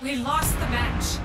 We lost the match.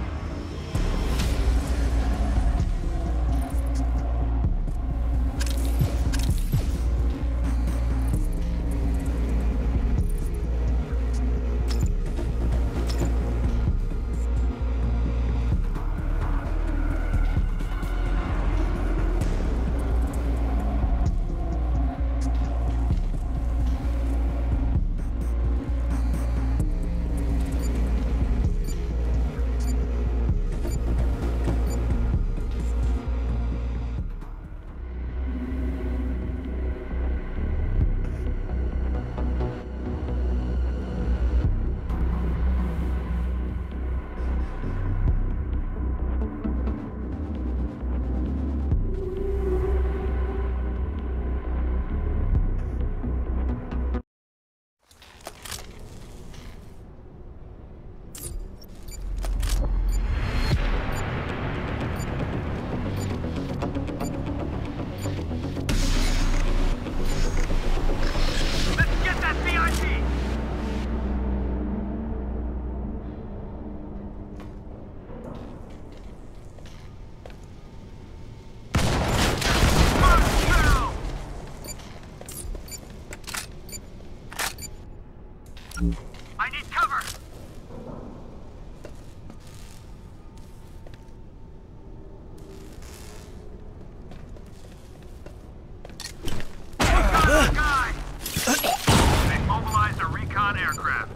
I need cover! Guy! They mobilized a recon aircraft.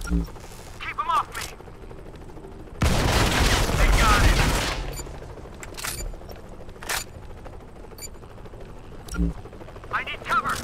Keep him off me! They got him! I need cover!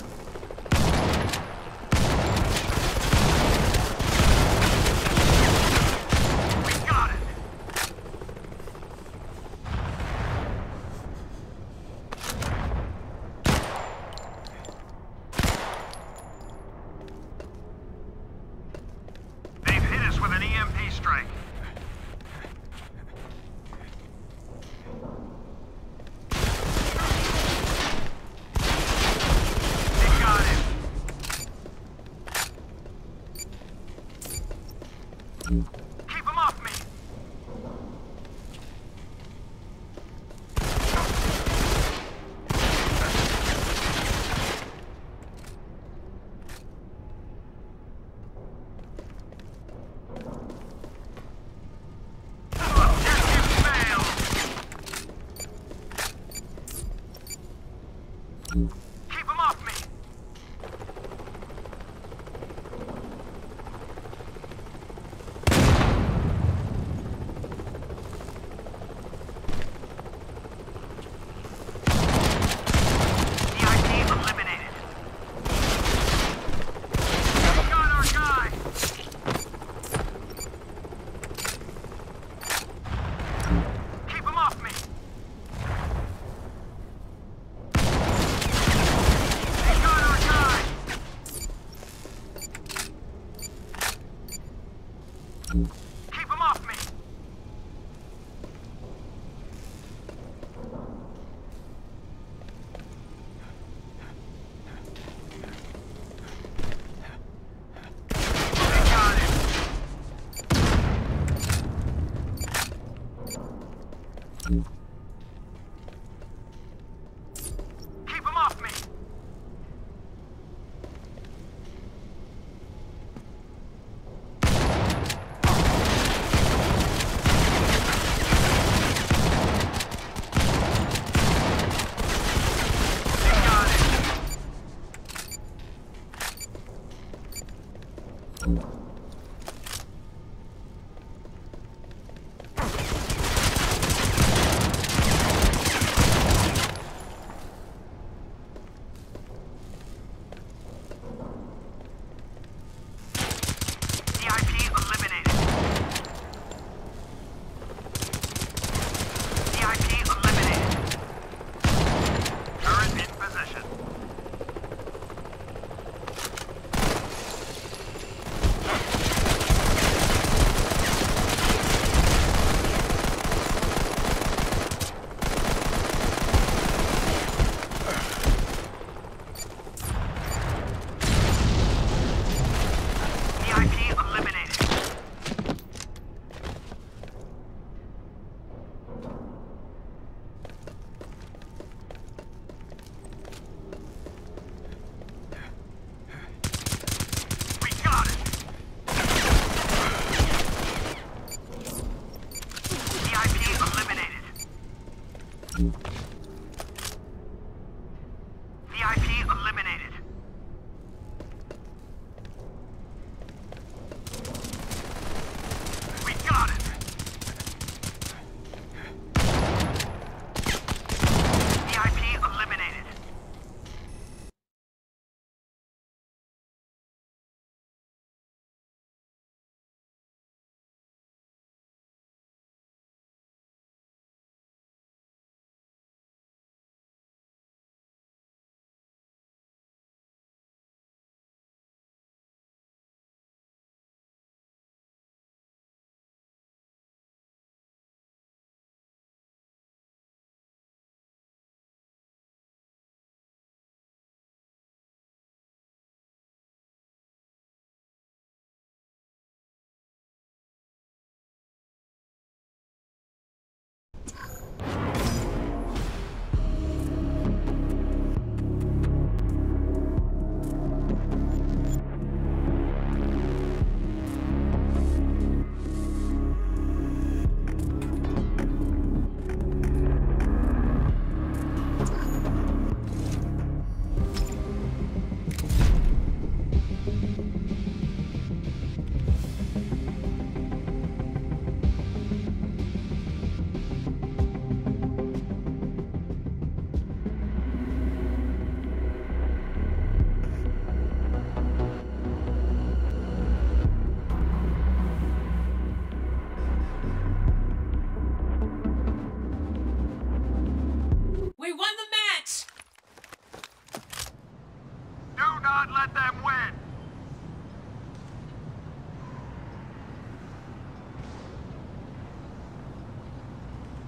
not let them win!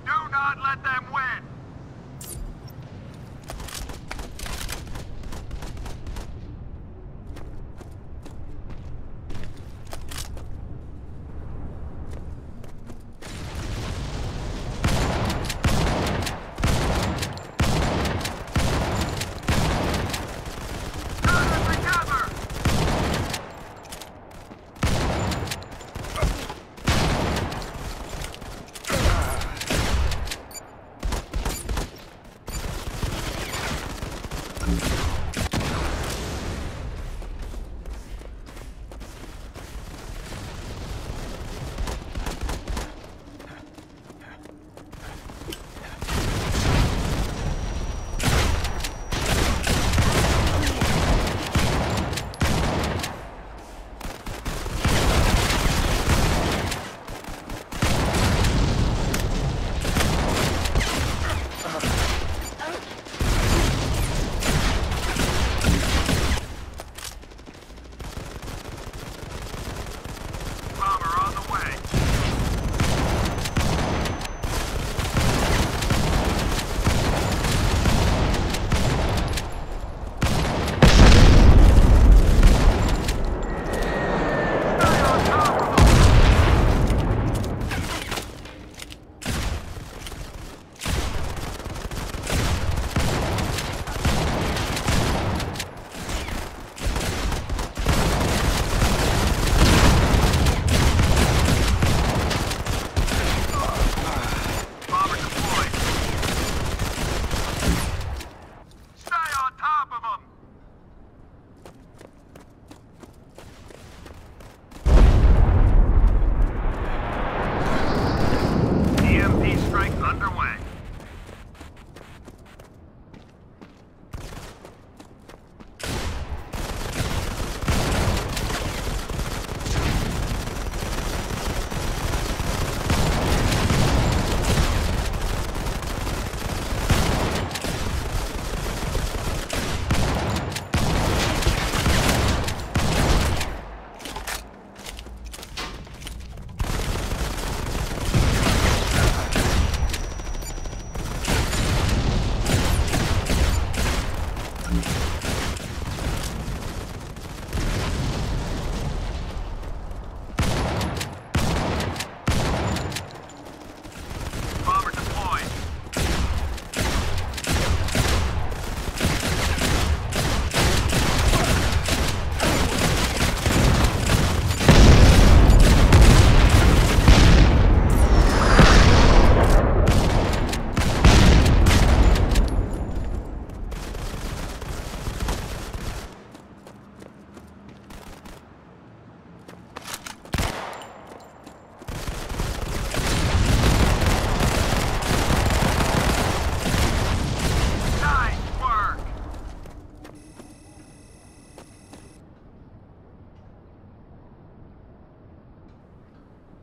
Do not let them win! Got it, we got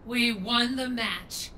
We won the match.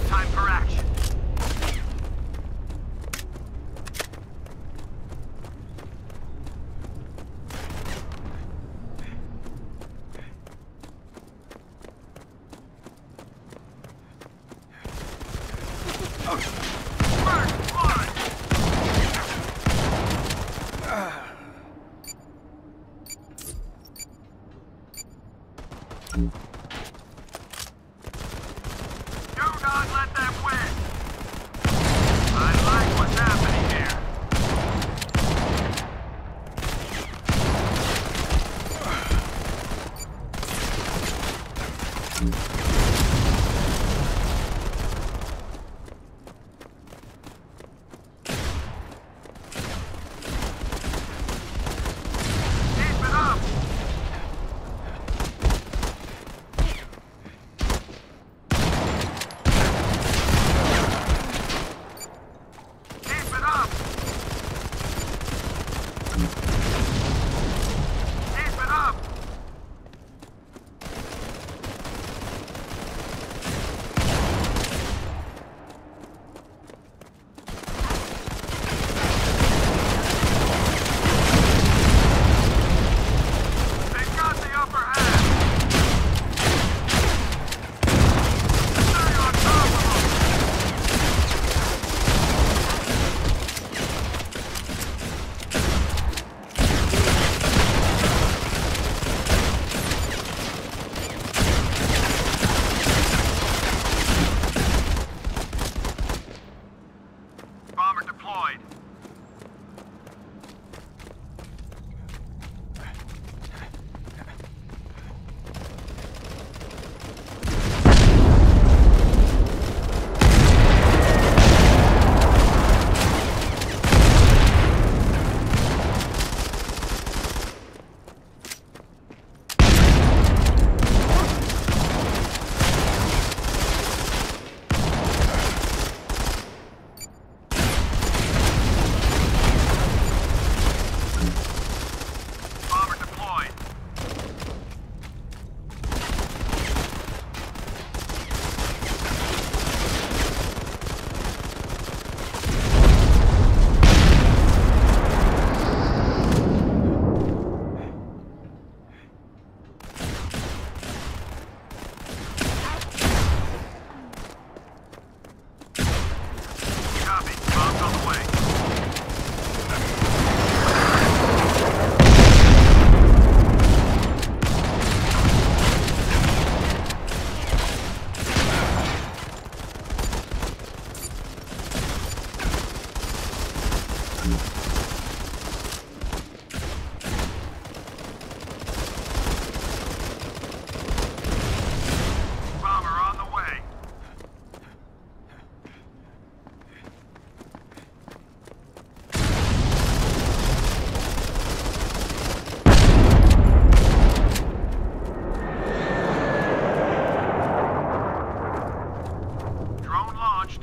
Time for action. First blood! Do not let them win! I like what's happening here. Keep it up! Keep it up! Keep it up! They've got the upper hand! Stay on top of them! Bomber deployed. Bomber deployed. Copy. Bombs on the way. Bomber on the way. Drone launched.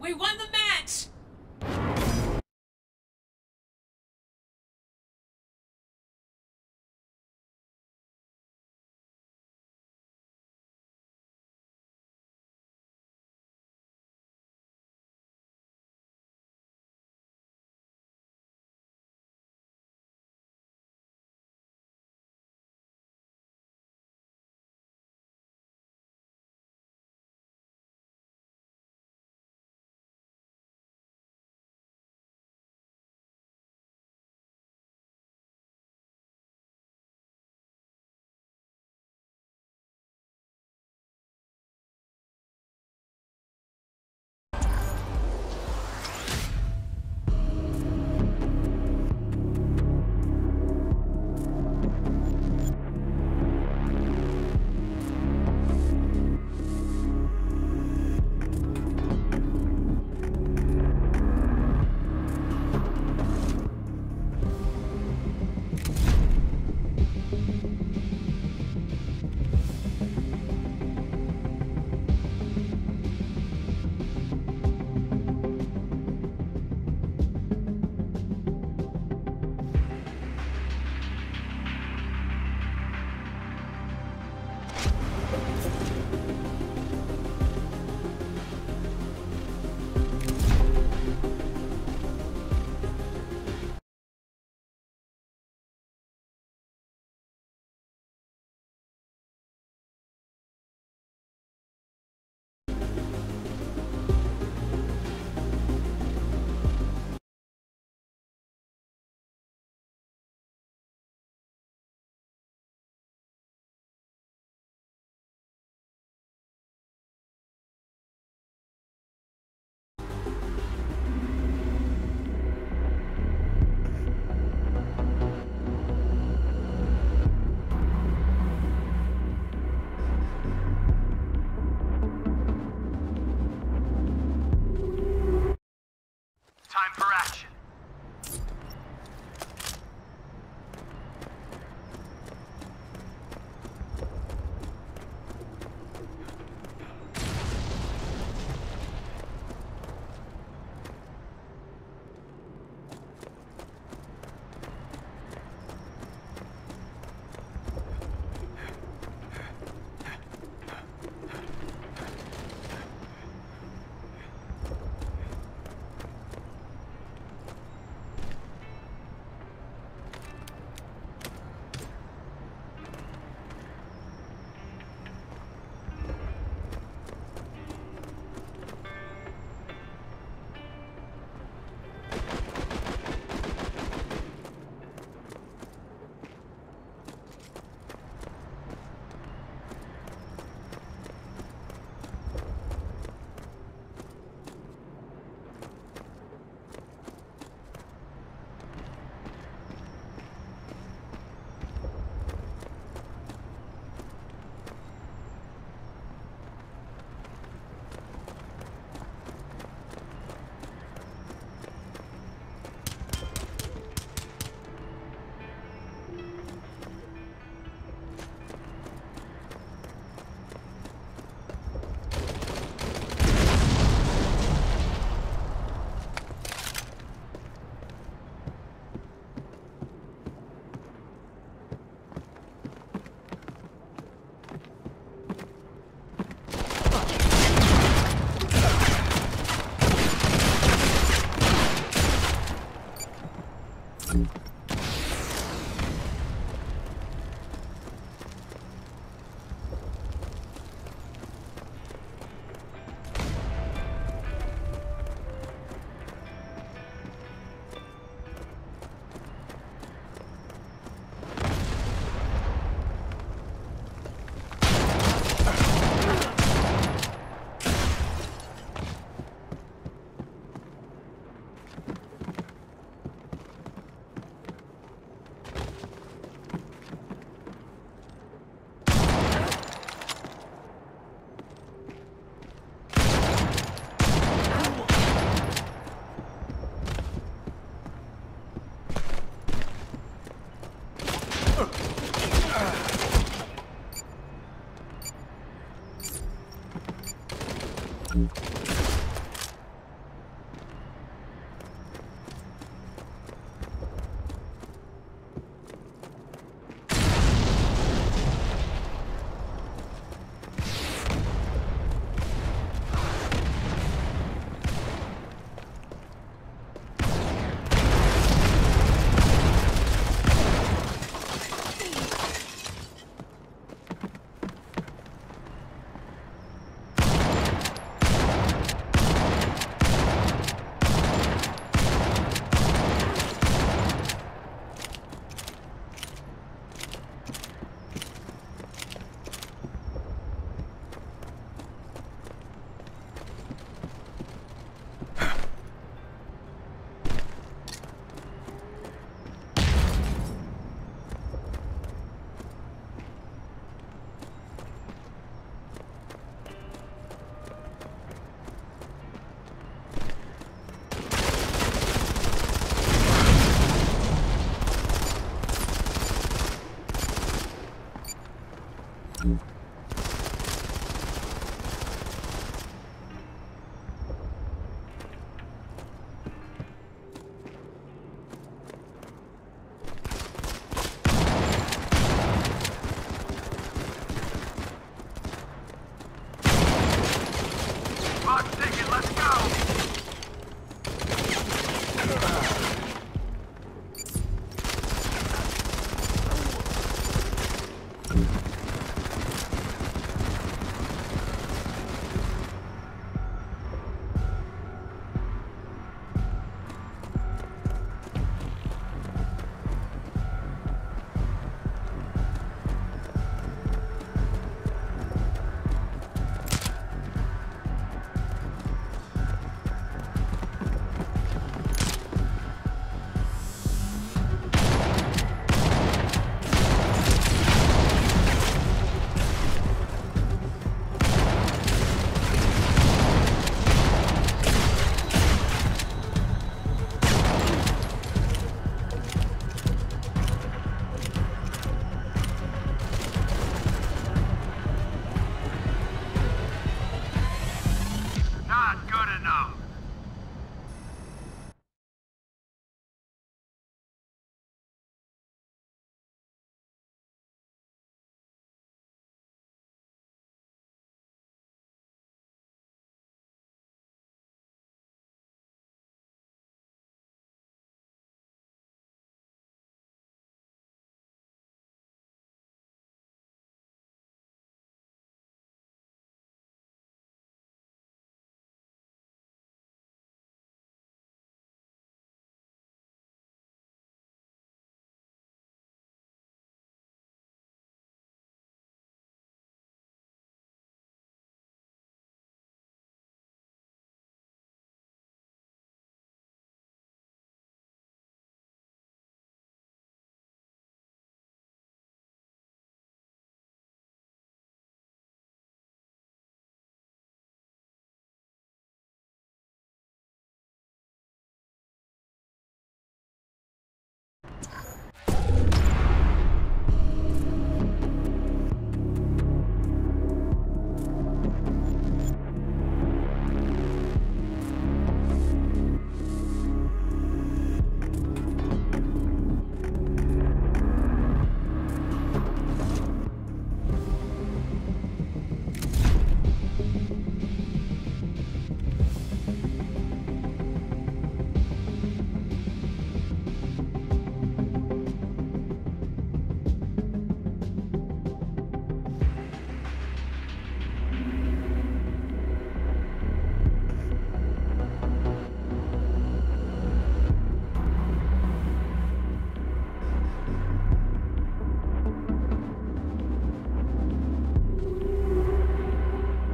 We won the match! Time for action.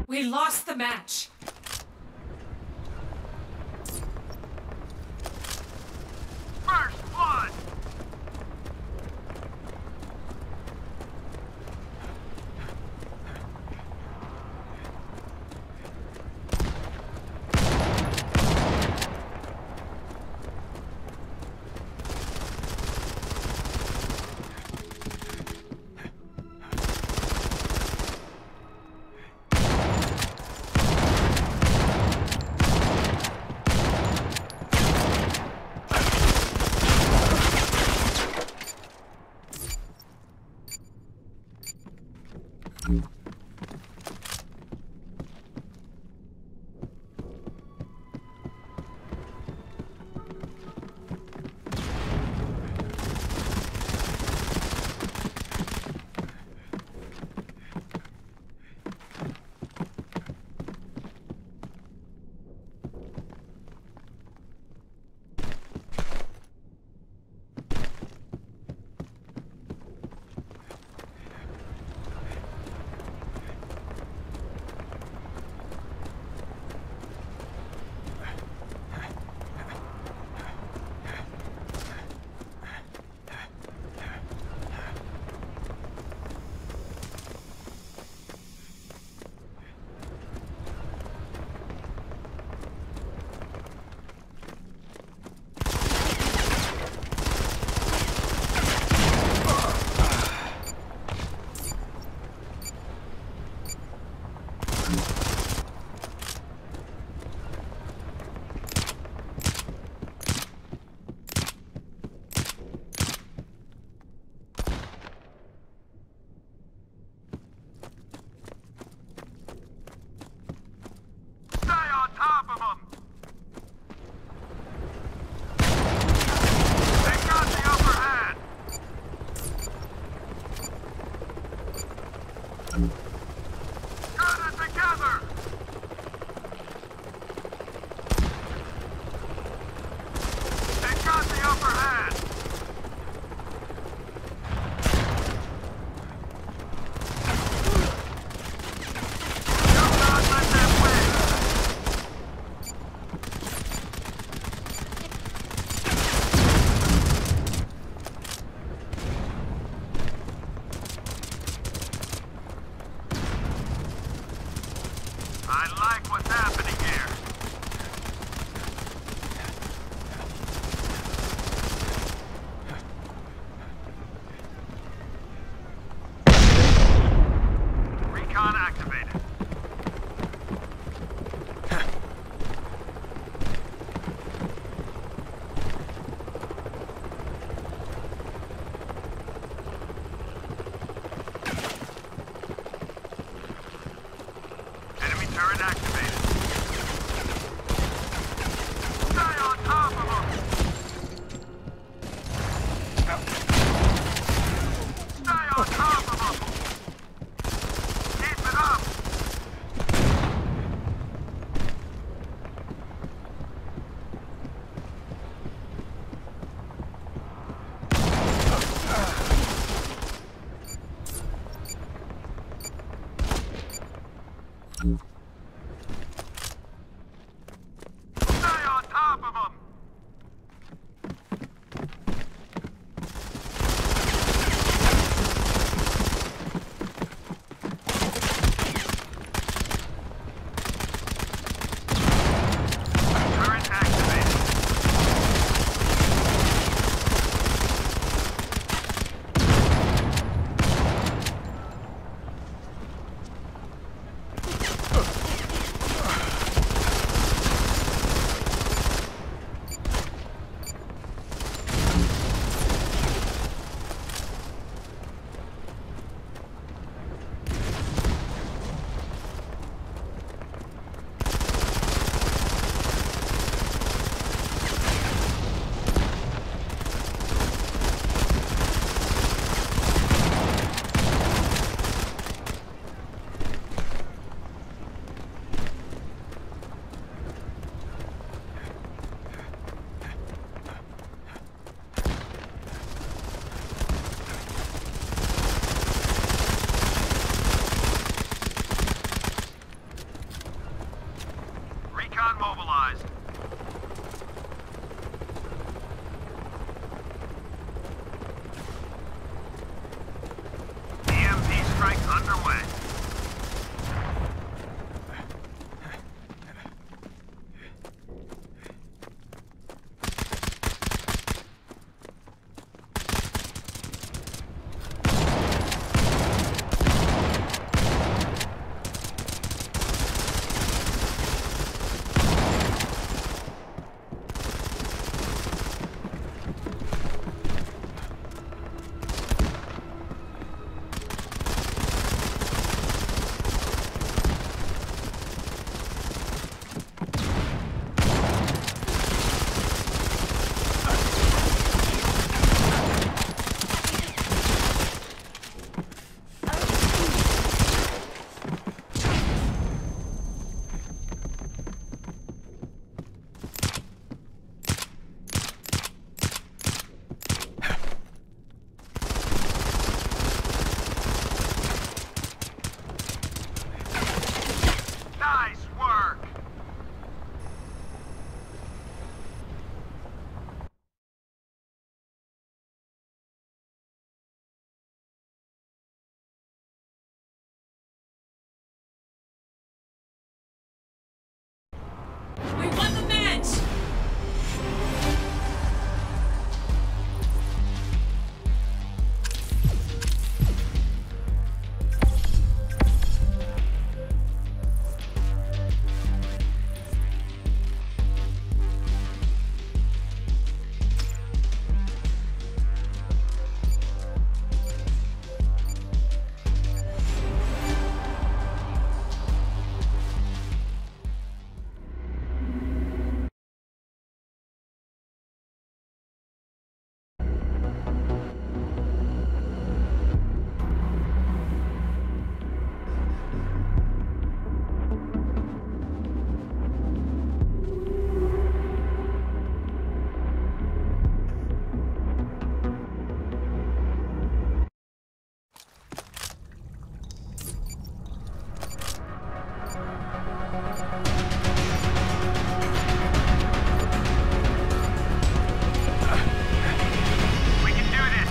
We lost the match. First blood! I like what's happening here. Recon activated. Enemy turret activated. Stay on top of them! Stay on top of them! Keep it up! Recon mobilized. EMP strike underway. Nice work! We won the match! We can do this!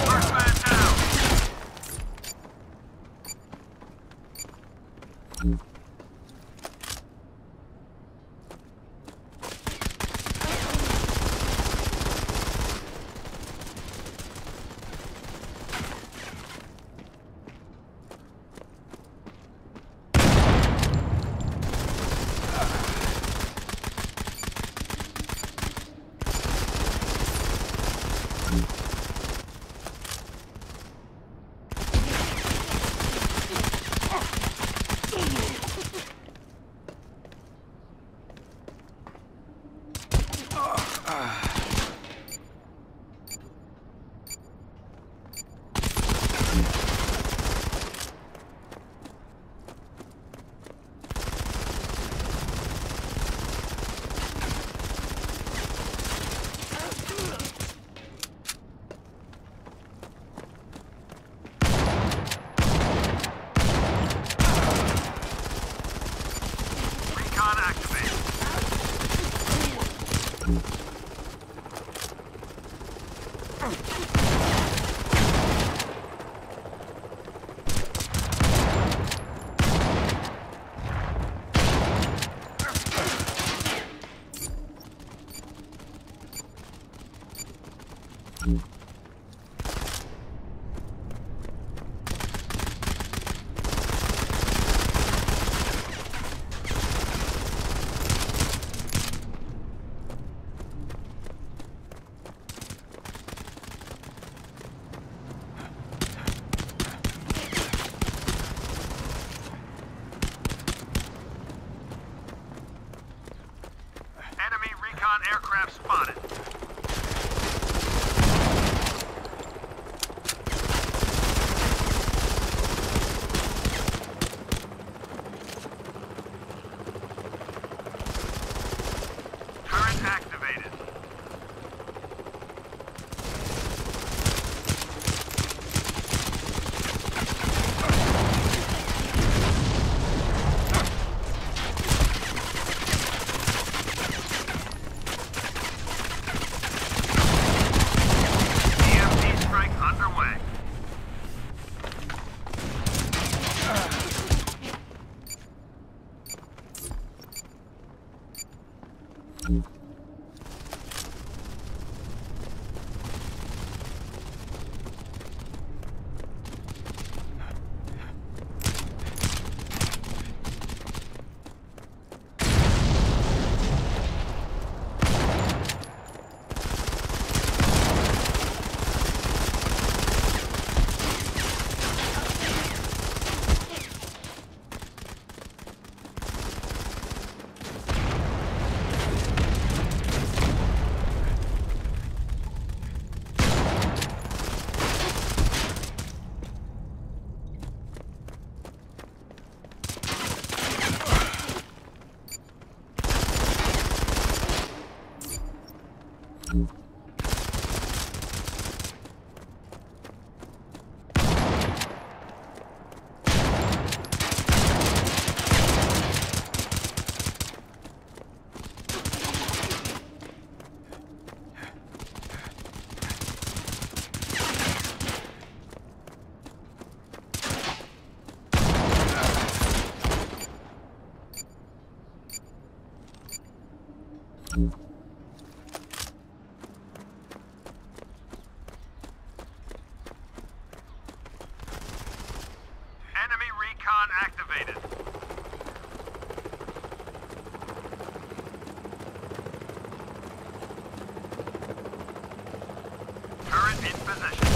First man down! Recon activated. Enemy recon aircraft spotted. Enemy recon activated. Turret in position.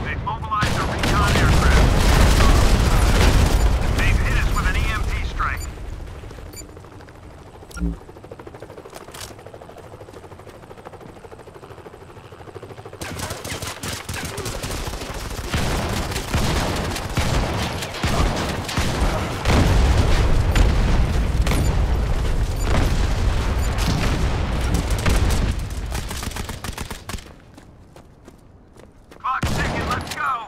They've mobilized a recon aircraft. They've hit us with an EMP strike. Clock's ticking, let's go!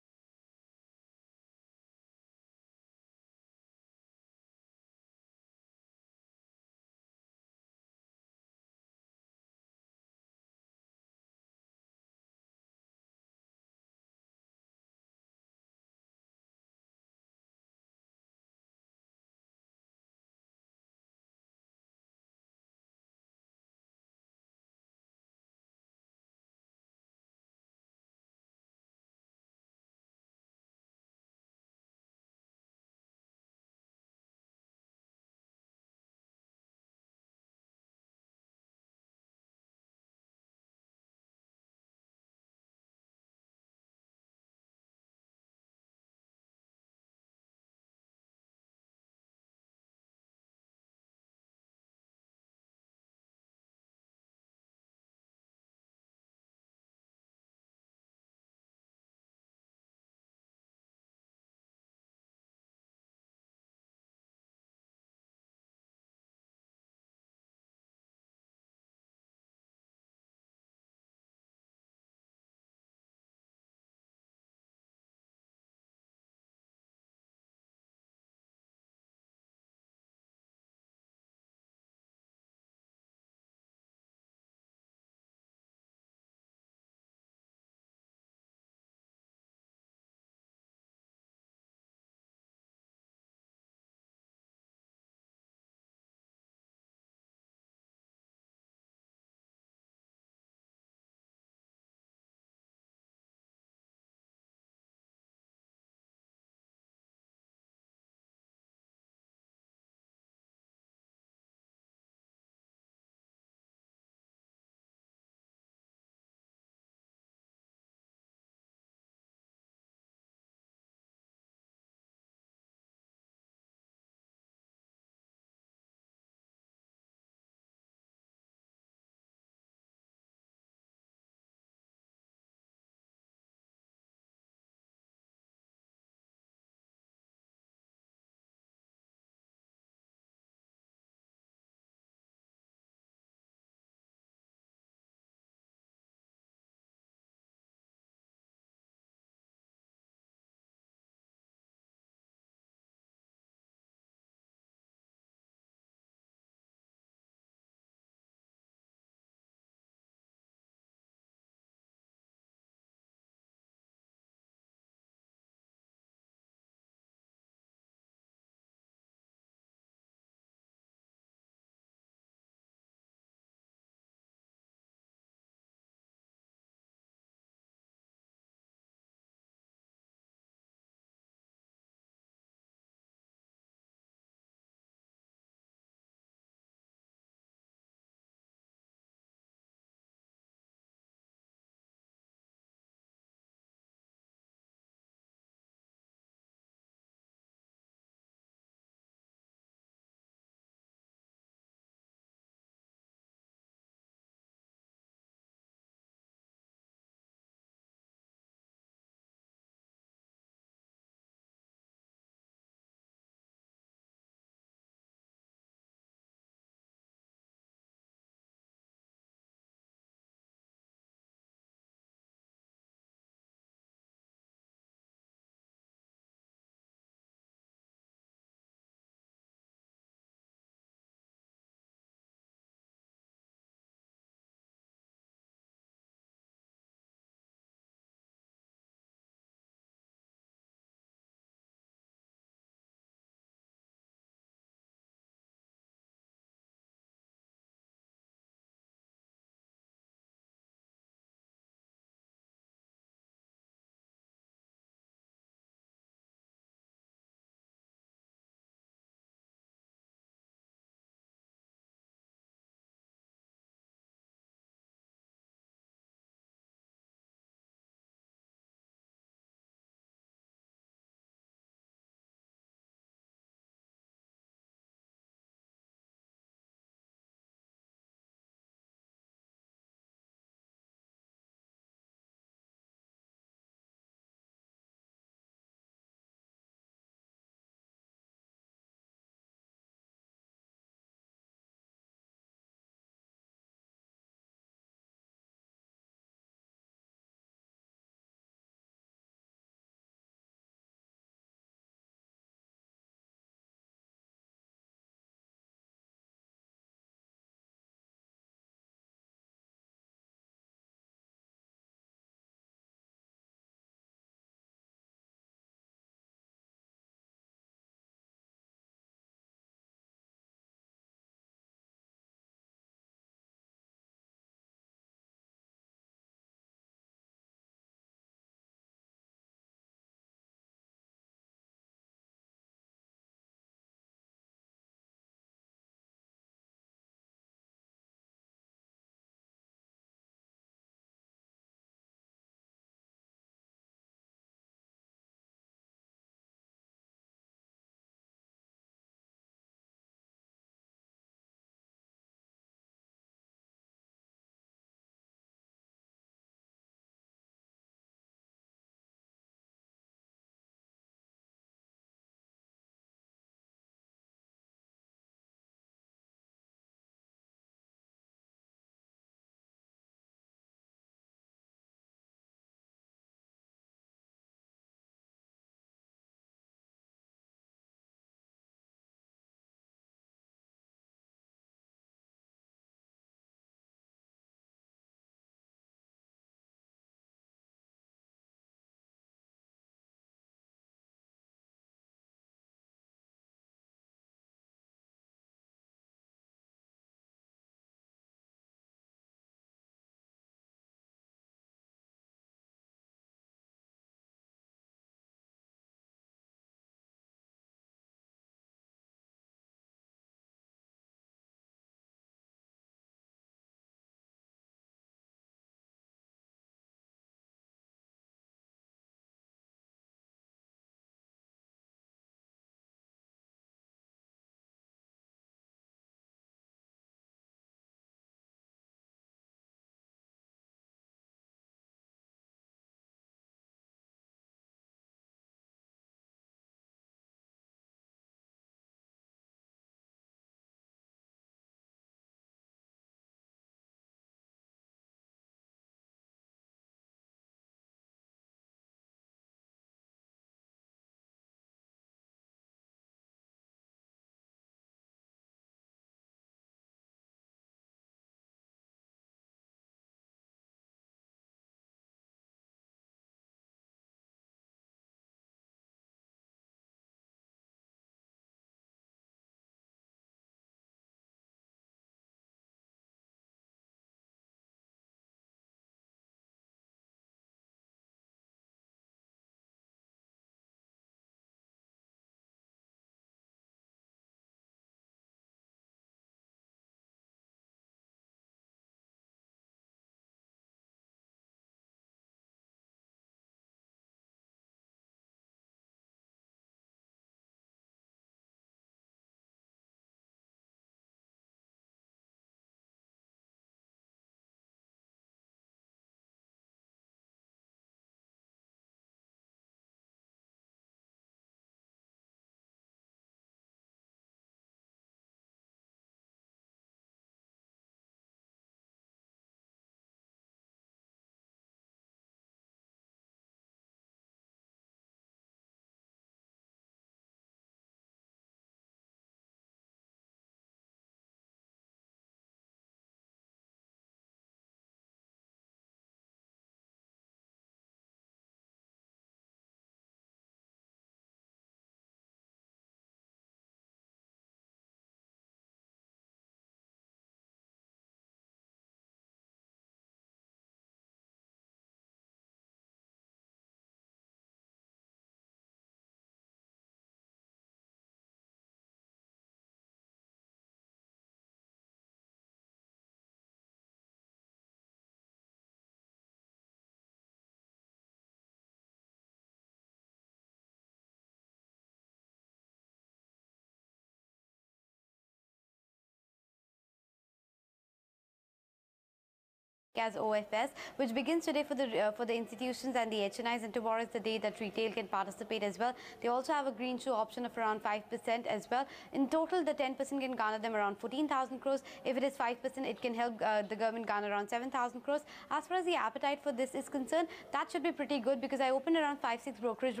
as OFS, which begins today for the institutions and the HNIs, and tomorrow is the day that retail can participate as well. They also have a green shoe option of around 5% as well. In total, the 10% can garner them around 14,000 crores. If it is 5%, it can help the government garner around 7,000 crores. As far as the appetite for this is concerned, that should be pretty good because I opened around 5-6 brokerage.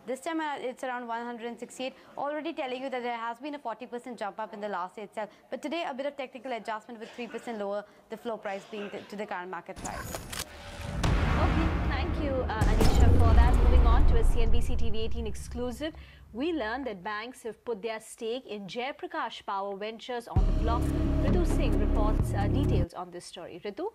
This time it's around 168, already telling you that there has been a 40% jump up in the last day itself. But today, a bit of technical adjustment with 3% lower, the floor price being to the current market price. Okay, thank you, Anisha, for that. Moving on to a CNBC TV 18 exclusive, we learned that banks have put their stake in Jayaprakash Power Ventures on the block. Ritu Singh reports details on this story. Ritu?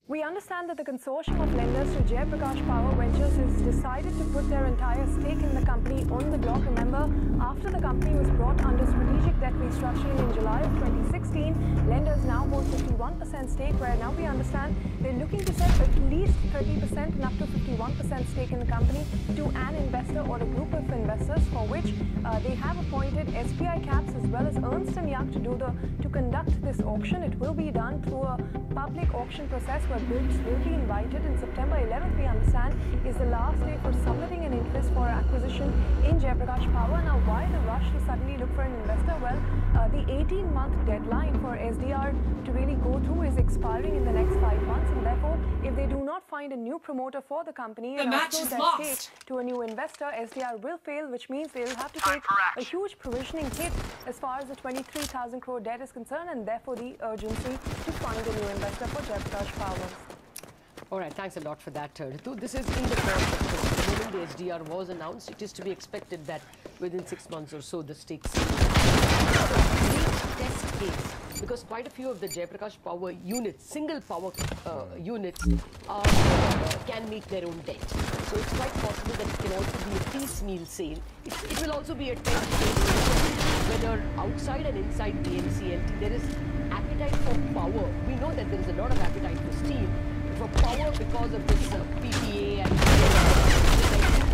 We understand that the consortium of lenders to Jayaprakash Power Ventures has decided to put their entire stake in the company on the block. Remember, after the company was brought under strategic debt restructuring in July of 2016, lenders now hold 51% stake, where now we understand they're looking to sell at least 30% and up to 51% stake in the company to an investor or a group of investors, for which they have appointed SBI Caps as well as Ernst & Young to conduct this auction. It will be done through a public auction process where bids will be invited. In September 11th, we understand, is the last day for submitting an interest for acquisition in Jayaprakash Power. Now, why the rush to suddenly look for an investor? Well, the 18-month deadline for SDR to really go through is expiring in the next 5 months, and therefore, if they do not find a new promoter for the company and also their stake to a new investor, SDR will fail, which means they will have to take a huge provisioning hit as far as the 23,000 crore debt is concerned, and therefore the urgency to find a new investor for Jayaprakash Power. All right, thanks a lot for that, Ritu. This is in the course of the moment the SDR was announced. It is to be expected that within 6 months or so, the stakes test case, because quite a few of the Jayaprakash Power units, single power units, can meet their own debt. So it's quite possible that it can also be a piecemeal sale. It will also be a test case whether outside and inside the NCLT there is appetite for power. We know that there is a lot of appetite for steel. For power, because of this PPA and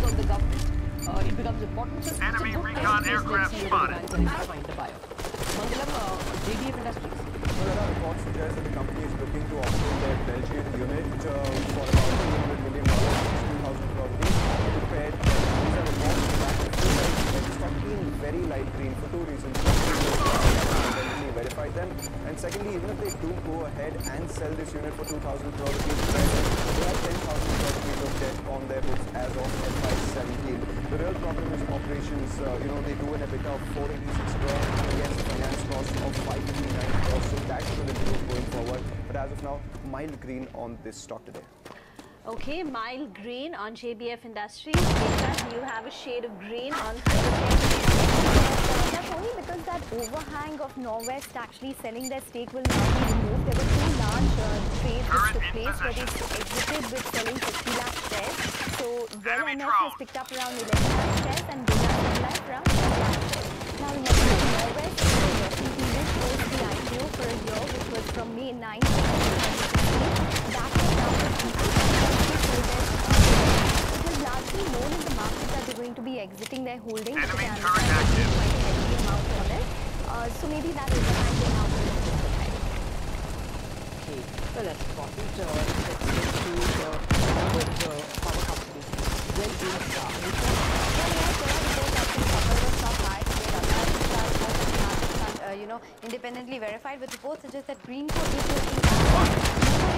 on the government, it becomes important. So Enemy recon aircraft spotted. Find the buyer. Mangalam, JBF Industries. Well, there are reports suggest that the company is looking to offload their Belgian unit for about $200 million, 2,000 crore rupees. Prepared. These are reports that it's not being very light green for two reasons. Verify them, and secondly, even if they do go ahead and sell this unit for 2,000 crore rupees, they have 10,000 crore rupees of debt on their books as of FY17. The real problem is operations. They do an EBITDA of 486 crore against a finance cost of 559 crore, so that should improve going forward. But as of now, mild green on this stock today. Okay, mild green on JBF Industries. You have a shade of green on Hydrochem. That's only because that overhang of Norwest actually selling their stake will not be removed. There were two large trades which took place where they exited with selling 50 lakh shares. So, Well MS has picked up around 11 lakh shares and Billa Life around 10 lakh shares. Now, remember that Norwest period closed the IPO for a year, which was from May 9th to 2016. That was now the people largely known in the market that they're going to be exiting their holdings. Enemy turret active. Quite a heavy amount on it. So maybe that overhang will now be removed. Okay, well, that's important. Let's get to another power company. Well, independently verified, but reports suggest that Greenco is looking at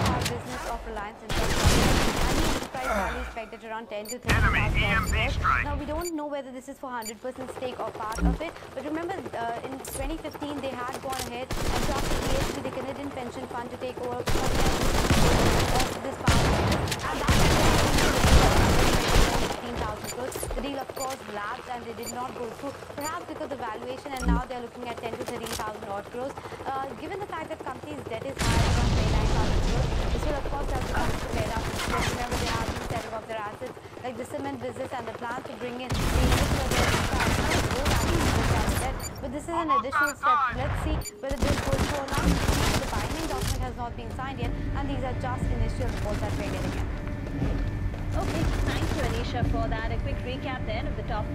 our business of Reliance and enterprise value is pegged at around 10 to 30,000 crores. Now, we don't know whether this is for 100% stake or part of it, but remember in 2015 they had gone ahead and talked to PHP, the Canadian Pension Fund, to take over of this power business, and that 15,000 crores. The deal, of course, lapsed and they did not go through, perhaps because of the valuation, and now they're looking at 10 to 13,000 odd crores. Given the fact that company's debt is higher around 29,000 crores, this will, of course, help the company to pay down. Remember, they have been selling off their assets like the cement business and the plans to bring in the but this is an additional step. Let's see whether this goes through or not. The binding document has not been signed yet, and these are just initial reports that we're getting in. Okay, thank you, Anisha, for that. A quick recap then of the top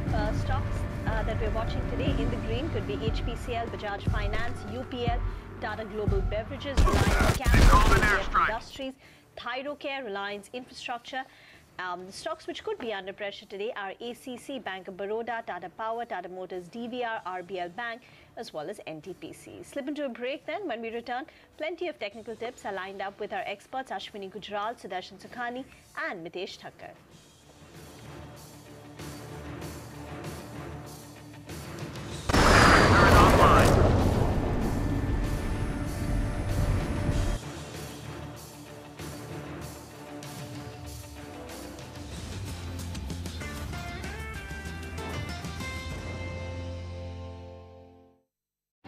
stocks that we're watching today. In the green could be HPCL, Bajaj Finance, UPL, Tata Global Beverages, Reliance Capital, Industries, Thyrocare, Reliance Infrastructure. The stocks which could be under pressure today are ACC, Bank of Baroda, Tata Power, Tata Motors, DVR, RBL Bank, as well as NTPC. Slip into a break then. When we return, plenty of technical tips are lined up with our experts Ashwini Gujral, Sudarshan Sukhani and Mitesh Thakkar.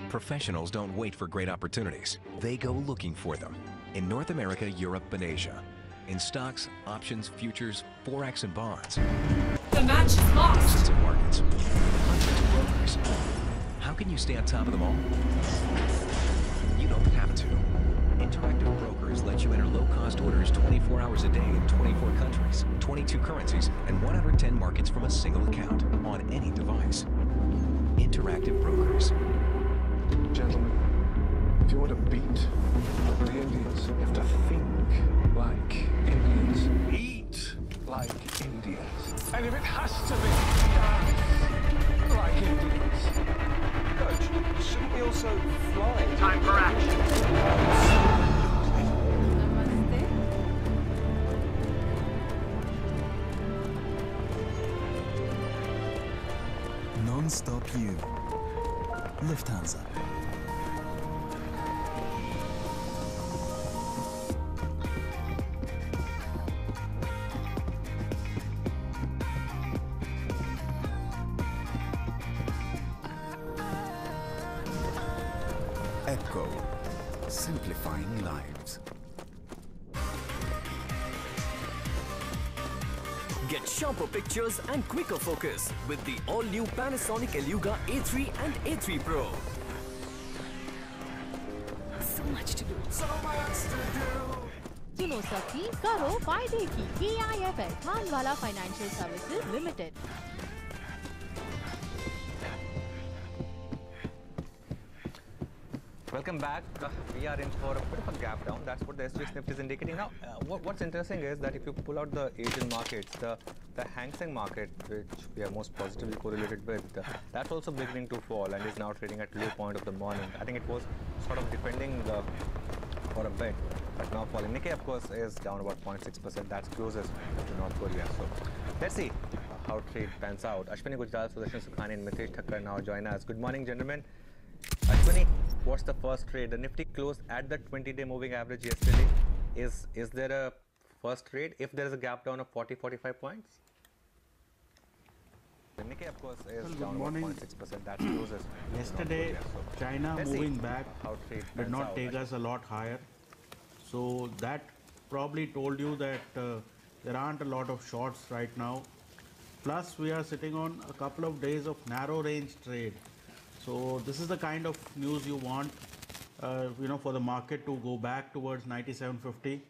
Professionals don't wait for great opportunities. They go looking for them. In North America, Europe, and Asia. In stocks, options, futures, forex, and bonds. The match is lost. And markets. Hundreds of brokers. How can you stay on top of them all? You don't have to. Interactive Brokers let you enter low-cost orders 24 hours a day in 24 countries, 22 currencies, and 110 markets from a single account on any device. Interactive Brokers. Gentlemen, if you want to beat the Indians, you have to think like Indians, eat like Indians. And if it has to be dance like Indians, Coach, shouldn't we also fly? Time for action. Non-stop you. Lufthansa. Echo, simplifying lives. Get sharper pictures and quicker focus with the all-new Panasonic Eluga A3 and A3 Pro. So much to do. So much to do. सुनो सखी करो फायदे की KIFL Khandwala financial services limited. Welcome back. We are in for a bit of a gap down. That's what the SGX Nifty is indicating. Now, what's interesting is that if you pull out the Asian markets, the Hang Seng market, which we are most positively correlated with, that's also beginning to fall and is now trading at low point of the morning. I think it was sort of defending for a bit, but now falling. Nikkei, of course, is down about 0.6%. That's closest to North Korea. So let's see how trade pans out. Ashwini Gujral, Sudarshan Sukhani, and Mitesh Thakkar now join us. Good morning, gentlemen. Ashwini, what's the first trade? The Nifty closed at the 20-day moving average yesterday. Is there a first trade if there is a gap down of 40-45 points? The Nikkei, of course, is down about 0.6%. That's closest. Yesterday, China moving back did not take us a lot higher. So that probably told you that there aren't a lot of shorts right now. Plus, we are sitting on a couple of days of narrow range trade. So this is the kind of news you want, for the market to go back towards 97.50.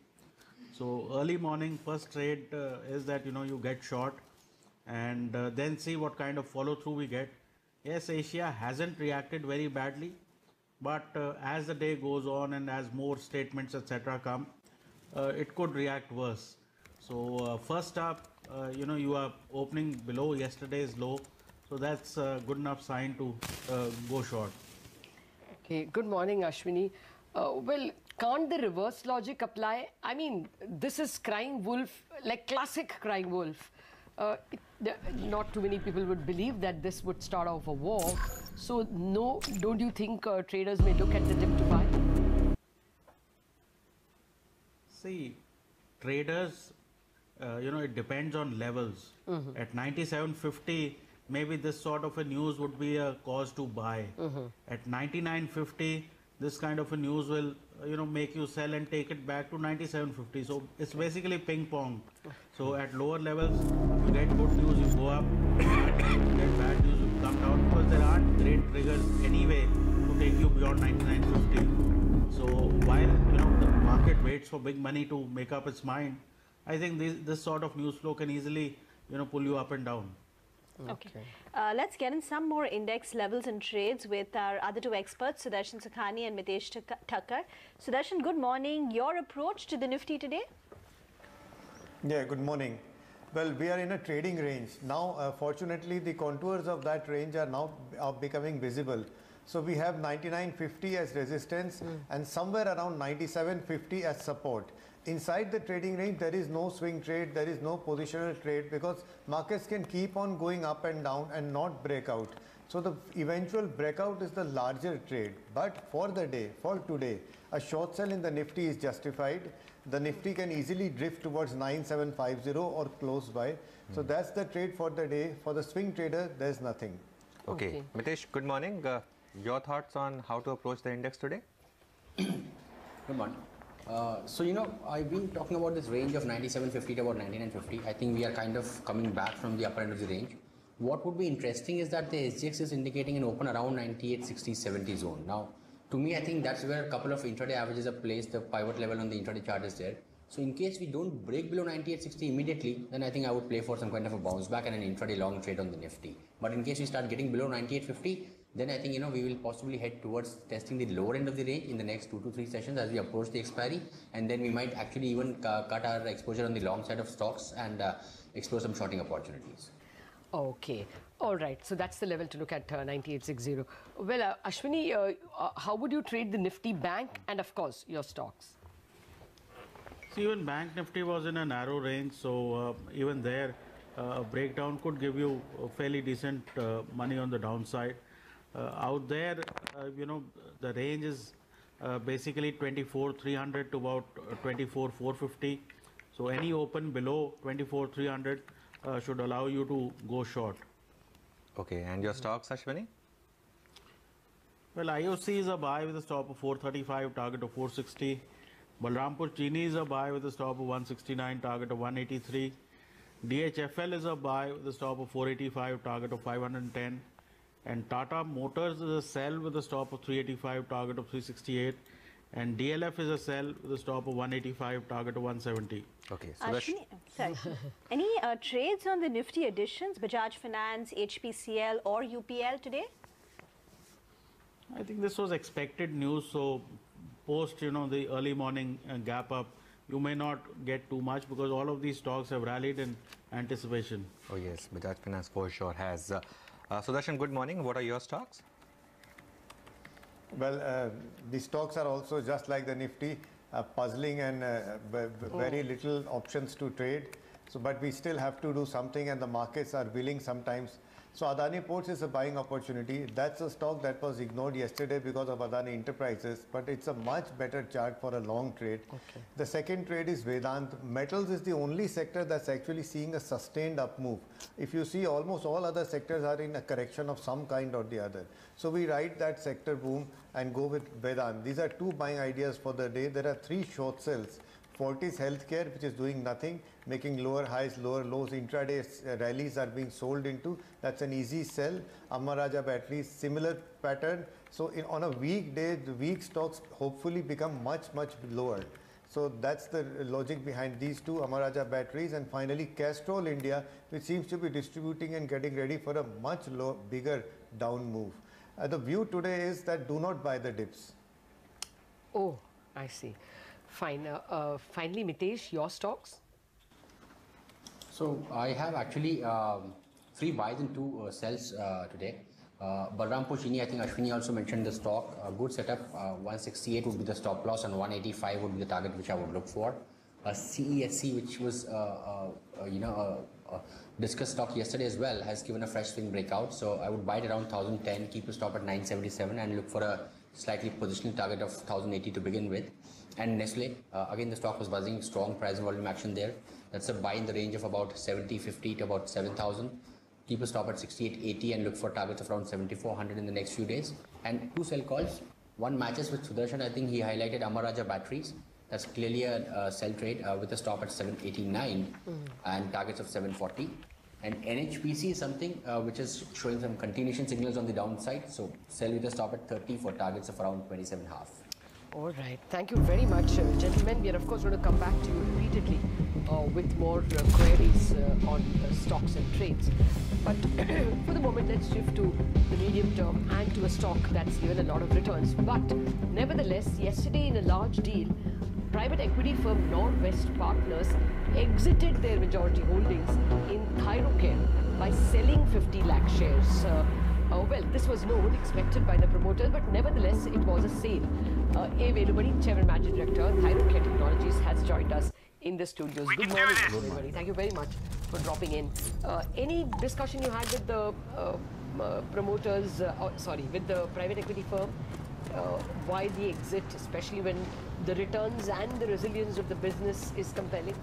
So early morning first trade is that, you get short and then see what kind of follow through we get. Yes, Asia hasn't reacted very badly, but as the day goes on and as more statements, etc. come, it could react worse. So first up, you are opening below yesterday's low. So that's a good enough sign to go short. Okay, good morning, Ashwini. Well, can't the reverse logic apply? I mean, this is crying wolf, like classic crying wolf. Not too many people would believe that this would start off a war. So, no, don't you think traders may look at the dip to buy? See, traders, it depends on levels. At 97.50, maybe this sort of a news would be a cause to buy. At 99.50, this kind of a news will, make you sell and take it back to 97.50. So it's basically ping pong. So at lower levels, you get good news, you go up. You get bad news, you come down, because there aren't great triggers anyway to take you beyond 99.50. So while, the market waits for big money to make up its mind, I think this sort of news flow can easily, pull you up and down. Okay. Let's get in some more index levels and trades with our other two experts, Sudarshan Sukhani and Mitesh Thakkar. Sudarshan, good morning. Your approach to the Nifty today? Yeah, good morning. Well, we are in a trading range. Now, fortunately, the contours of that range are now becoming visible. So we have 99.50 as resistance and somewhere around 97.50 as support. Inside the trading range, there is no swing trade, there is no positional trade because markets can keep on going up and down and not break out. So the eventual breakout is the larger trade. But for the day, for today, a short sell in the Nifty is justified. The Nifty can easily drift towards 9750 or close by. So that's the trade for the day. For the swing trader, there's nothing. Okay. Mitesh, good morning. Your thoughts on how to approach the index today? Good morning. I've been talking about this range of 97.50 to about 99.50. I think we are kind of coming back from the upper end of the range. What would be interesting is that the SGX is indicating an open around 98.60-70 zone. Now, to me, I think that's where a couple of intraday averages are placed. The pivot level on the intraday chart is there. So in case we don't break below 98.60 immediately, then I think I would play for some kind of a bounce back and an intraday long trade on the Nifty. But in case we start getting below 98.50, then I think we will possibly head towards testing the lower end of the range in the next 2 to 3 sessions as we approach the expiry, and then we might actually even cut our exposure on the long side of stocks and explore some shorting opportunities. Okay, all right. So that's the level to look at 98.60. Well, Ashwini, how would you trade the Nifty, Bank, and of course your stocks? So even Bank Nifty was in a narrow range, so even there, a breakdown could give you a fairly decent money on the downside. Out there, the range is basically 24,300 to about 24,450. So any open below 24,300 should allow you to go short. Okay, and your stocks, Ashwini? Well, IOC is a buy with a stop of 435, target of 460. Balrampur Chini is a buy with a stop of 169, target of 183. DHFL is a buy with a stop of 485, target of 510. And Tata Motors is a sell with a stop of 385, target of 368. And DLF is a sell with a stop of 185, target of 170. Okay, so sorry. Any trades on the Nifty additions, Bajaj Finance, HPCL or UPL today? I think this was expected news, so post the early morning gap up, you may not get too much because all of these stocks have rallied in anticipation. Oh yes, Bajaj Finance for sure has. Sudarshan, good morning. What are your stocks? Well, the stocks are also just like the Nifty, puzzling and very little options to trade. So, but we still have to do something, and the markets are willing sometimes. So Adani Ports is a buying opportunity. That's a stock that was ignored yesterday because of Adani Enterprises, but it's a much better chart for a long trade. Okay. The second trade is Vedant. Metals is the only sector that's actually seeing a sustained up move. If you see, almost all other sectors are in a correction of some kind or the other. So we ride that sector boom and go with Vedant. These are two buying ideas for the day. There are 3 short sells. Fortis Healthcare, which is doing nothing, making lower highs, lower lows. Intraday rallies are being sold into. That's an easy sell. Amara Raja Batteries, similar pattern. So on a weak day, the weak stocks hopefully become much, much lower. So that's the logic behind these two, Amara Raja Batteries. And finally, Castrol India, which seems to be distributing and getting ready for a much bigger down move. The view today is that do not buy the dips. Oh, I see. Fine. Finally, Mitesh, your stocks? So I have actually 3 buys and 2 sells today. Balrampur Chini, I think Ashwini also mentioned the stock. Good setup. 168 would be the stop loss and 185 would be the target which I would look for. CESC, which was discussed stock yesterday as well, has given a fresh swing breakout. So I would buy it around 1010, keep a stop at 977 and look for a slightly positional target of 1080 to begin with. And Nestle, again the stock was buzzing, strong price and volume action there. That's a buy in the range of about 70.50 to about 7,000. Keep a stop at 68.80 and look for targets of around 7,400 in the next few days. And 2 sell calls. One matches with Sudarshan. I think he highlighted Amara Raja Batteries. That's clearly a sell trade with a stop at 789 and targets of 740. And NHPC is something which is showing some continuation signals on the downside. So sell with a stop at 30 for targets of around 27.5. All right. Thank you very much, gentlemen. We are, of course, going to come back to you repeatedly with more queries on stocks and trades. But for the moment, let's shift to the medium term and to a stock that's given a lot of returns. But nevertheless, yesterday in a large deal, private equity firm Norwest Partners exited their majority holdings in Thyrocare by selling 50 lakh shares. Well, this was known, expected by the promoters, but nevertheless, it was a sale. A. Velumani, Chairman Managing Director, Thyrocare Technologies, has joined us in the studios. Good morning, everybody. Thank you very much for dropping in. Any discussion you had with the promoters, with the private equity firm? Why the exit, especially when the returns and the resilience of the business is compelling?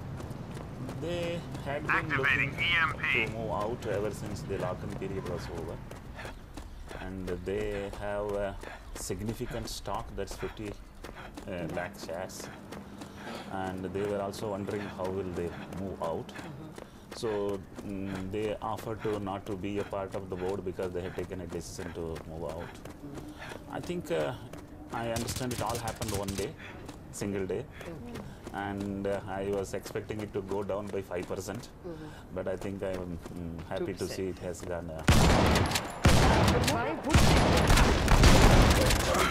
They had been looking to move out ever since the lock-in period was over. And they have a significant stock, that's 50 lakh shares. And they were also wondering how will they move out. So they offered to not to be a part of the board because they had taken a decision to move out. I think I understand it all happened one day, single day. And I was expecting it to go down by 5%. But I think I'm happy to see it has gone. Why would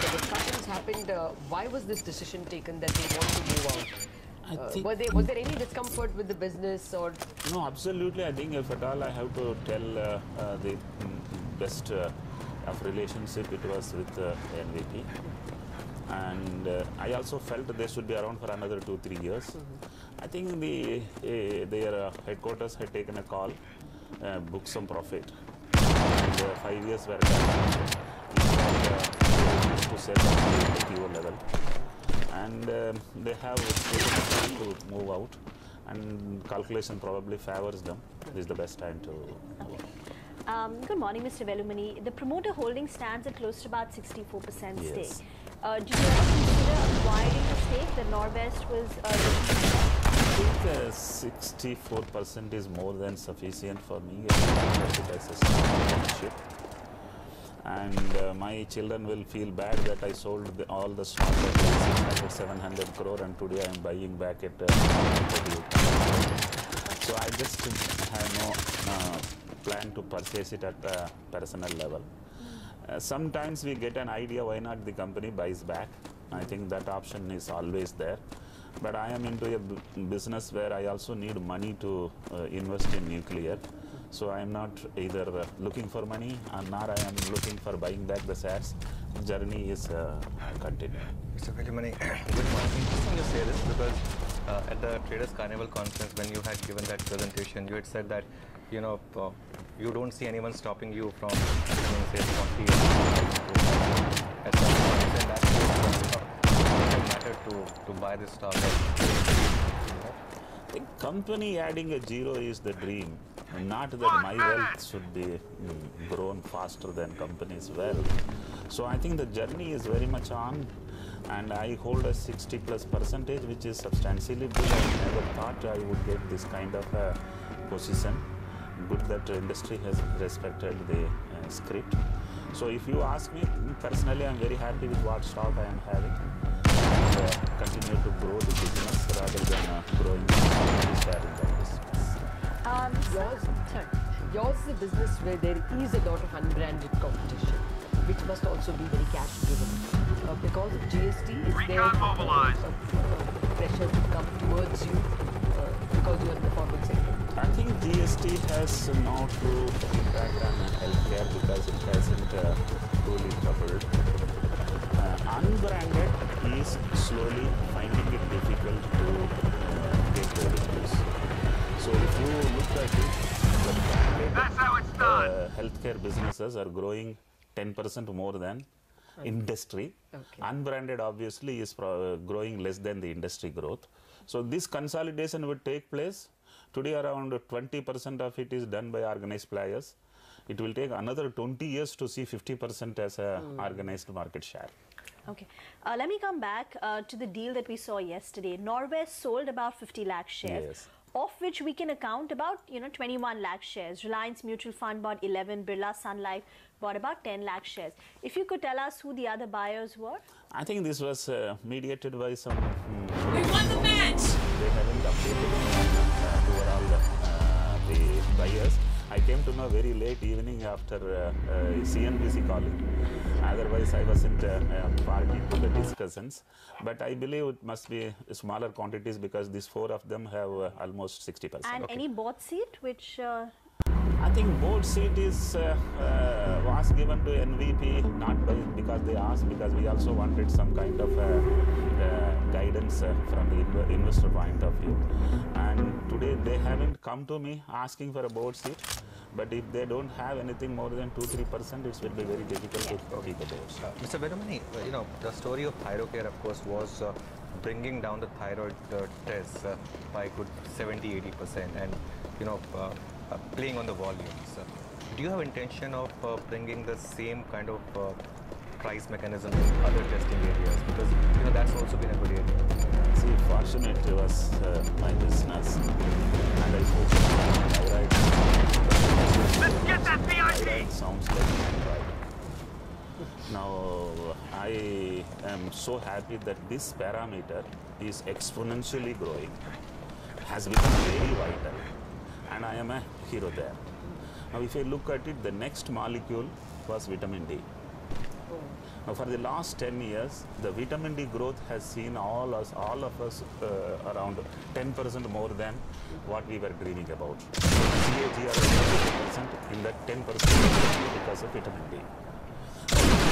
the discussions happened? Why was this decision taken that they want to move out? Was there any discomfort with the business or? No, absolutely. I think if at all I have to tell the best of relationship, it was with NVP. And I also felt that they should be around for another 2-3 years. I think their headquarters had taken a call, book some profit. And 5 years were done. To sell at the IPO level. And they have taken a time to move out. And calculation probably favors them. This is the best time to move out. Good morning, Mr. Velumani. The promoter holding stands at close to about 64% stake. Yes. Did you ever consider acquiring the stake that Norwest was I think 64% is more than sufficient for me as a ownership. And my children will feel bad that I sold all the stock at 600-700 crore and today I am buying back at 38. So I just have no plan to purchase it at a personal level. Sometimes we get an idea why not the company buys back. I think that option is always there. But I am into a business where I also need money to invest in nuclear. So I am not either looking for money or nor I am looking for buying back the shares. Journey is continuing. Mr. Velumani, good morning. Interesting you say this because at the Traders Carnival conference when you had given that presentation, you had said that you don't see anyone stopping you from say 40 years at some point, and that's it matter to buy this stock. I think company adding a zero is the dream. Not that my wealth should be grown faster than company's wealth. So I think the journey is very much on, and I hold a 60+%, which is substantially good. I never thought I would get this kind of a position. Good that the industry has respected the script. So if you ask me personally, I'm very happy with what stock I am having. And continue to grow the business rather than growing the share in the business. Yours is a business where there is a lot of unbranded competition, which must also be very cash driven. Because of GST, is there pressure to come towards you because you are in the formal sector? I think GST has no true impact on healthcare because it hasn't truly doubled. Unbranded is slowly finding it difficult to get revenues. So if you look at it, the branded healthcare businesses are growing 10% more than industry. Unbranded obviously is growing less than the industry growth. So this consolidation would take place. Today around 20% of it is done by organized players. It will take another 20 years to see 50% as a organized market share. Okay. Let me come back to the deal that we saw yesterday. Norwest sold about 50 lakh shares. Yes. of which we can account about 21 lakh shares. Reliance Mutual Fund bought 11, Birla Sun Life bought about 10 lakh shares. If you could tell us who the other buyers were? I think this was mediated by some... We won the match! They haven't updated overall the buyers. I came to know very late evening after CNBC calling. Otherwise, I wasn't party to the discussions. But I believe it must be smaller quantities because these 4 of them have almost 60%. And any board seat which... I think board seat is was given to NVP not because they asked, because we also wanted some kind of guidance from the investor point of view. And today they haven't come to me asking for a board seat. But if they don't have anything more than 2-3%, it will be very difficult to keep a board. Mr. Vedumani, the story of ThyroCare, of course, was bringing down the thyroid tests by good 70-80%, and playing on the volumes. Do you have intention of bringing the same kind of price mechanism in other testing areas? Because that's also been a good area. See, fortunately was my business, and I focus on thyroid. Let's get that VIP! Thyroid sounds like thyroid. Now, I am so happy that this parameter is exponentially growing, has become very vital, and I am a hero there. Now, if I look at it, the next molecule was vitamin D. Now, for the last 10 years, the vitamin D growth has seen all of us around 10% more than what we were dreaming about. CAGR is 10% in that 10% because of vitamin D.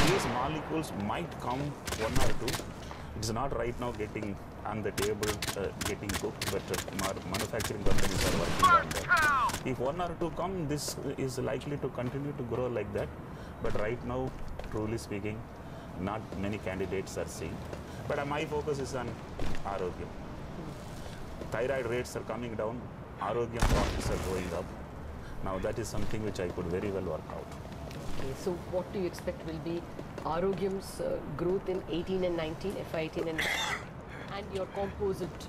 These molecules might come 1 or 2. It's not right now getting on the table, getting cooked, but manufacturing companies are working on that. If 1 or 2 come, this is likely to continue to grow like that. But right now, truly speaking, not many candidates are seen. But my focus is on Arogyam. Thyroid rates are coming down, Arogyam costs are going up. Now that is something which I could very well work out. Okay, so what do you expect will be Arogyam's growth in 18 and 19, FY 18 and 19, and your composite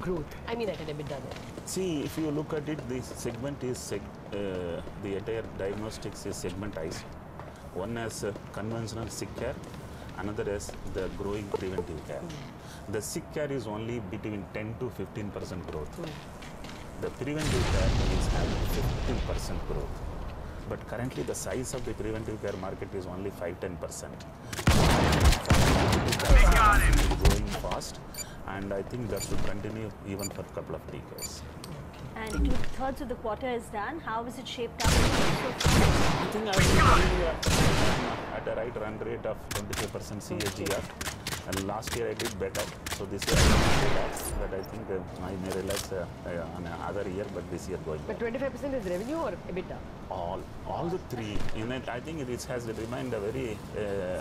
growth, I mean at an EBITDA level? See, if you look at it, this segment is, the entire diagnostics is segmentized. One is conventional sick care, another is the growing preventive care. The sick care is only between 10 to 15% growth. The preventive care is having 15% growth. But currently the size of the preventive care market is only 5-10%. Growing fast, and I think that should continue even for a couple of decades. And 2/3 of the quarter is done. How is it shaped up? I think I will be at a right run rate of 25% CAGR. And last year I did better, so this year I will relax. But I think I may relax on another year, but this year going But better. 25% is revenue or EBITDA? All the three. In it, I think it has remained a very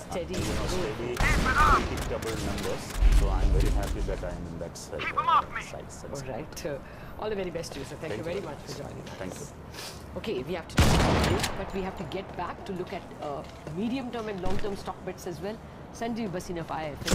steady, steady, predictable numbers. So I'm very happy that I'm in that size. All right. All the very best to you, sir. Thank you very much for joining us. Thank you. Okay, we have to take a break, but we have to get back to look at medium-term and long-term stock bets as well. Sanjeev Basina of IIFL.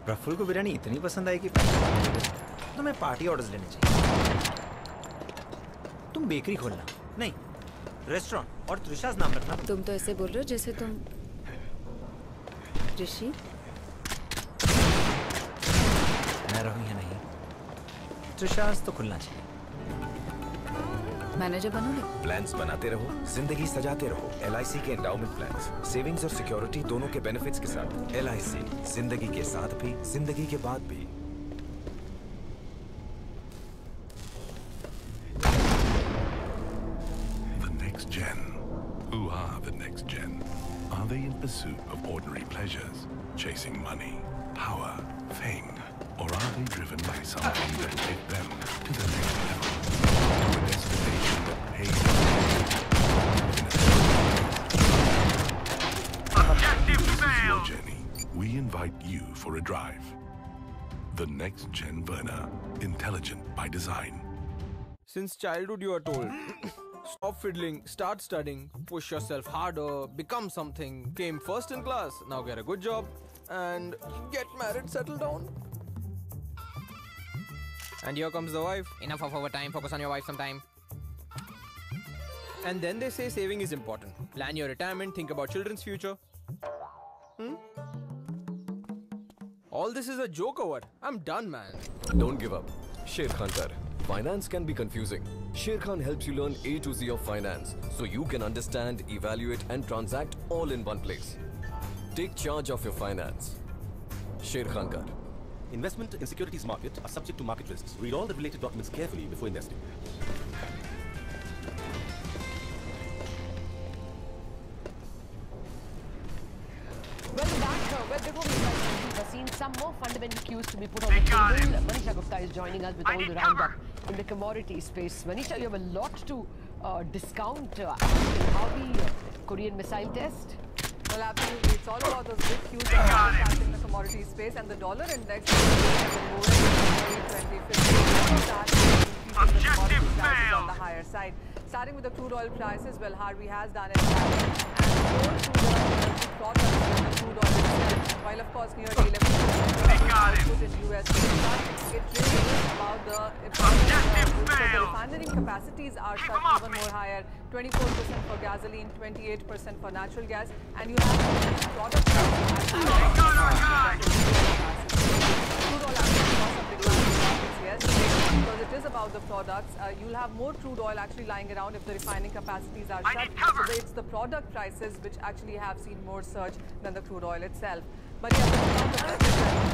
Prafulla को बिरयानी इतनी पसंद आई कि तो मैं party orders लेने चाहिए। तुम bakery खोलना, नहीं रेस्टोरेंट, और त्रिशाज नाम रखना। तुम तो ऐसे बोल रहे हो जैसे तुम ऋषि। मैं रहूं या नहीं, त्रिशाज तो खुलना चाहिए। मैनेजर बनोगे? प्लान्स बनाते रहो, जिंदगी सजाते रहो। LIC के एंडाउमेंट प्लान्स, सेविंग्स और सिक्योरिटी दोनों के बेनिफिट्स के साथ। LIC, जिंदगी के साथ भी, जिंदगी के बाद भी। The next gen. Who are the next gen? Are they in pursuit of ordinary pleasures, chasing money, power, fame, or are they driven by something that take them to the next level? To a destination that pays Objective failed. Your journey. We invite you for a drive. The next gen Verna, intelligent by design. Since childhood you are told, stop fiddling, start studying, push yourself harder, become something, came first in class, now get a good job, and get married, settle down. And here comes the wife. Enough of overtime, focus on your wife sometime. And then they say saving is important. Plan your retirement, think about children's future. All this is a joke or what? I'm done, man. Don't give up. Sher Khan Kar. Finance can be confusing. Sher Khan helps you learn A to Z of finance so you can understand, evaluate and transact all in one place. Take charge of your finance. Sher Khan Kar. Investment in securities market are subject to market risks. Read all the related documents carefully before investing. Welcome back. Before we've seen some more fundamental cues to be put on the table. Manisha Gupta is joining us with all the roundup in the commodity space. Manisha, you have a lot to discount. How the Korean missile test? Well, absolutely. It's all about those big cues that are impacting the commodity space, and the dollar index is on the higher side. Starting with the crude oil prices, well, Harvey has done it. And crude oil itself, while of course nearly 11% output in US, it really is about the refinery capacities are shut even more higher. 24% for gasoline, 28% for natural gas, and you have products crude oil yes, because it is about the products. You'll have more crude oil actually lying around if the refining capacities are shut. So it's the product prices which actually have seen more surge than the crude oil itself. But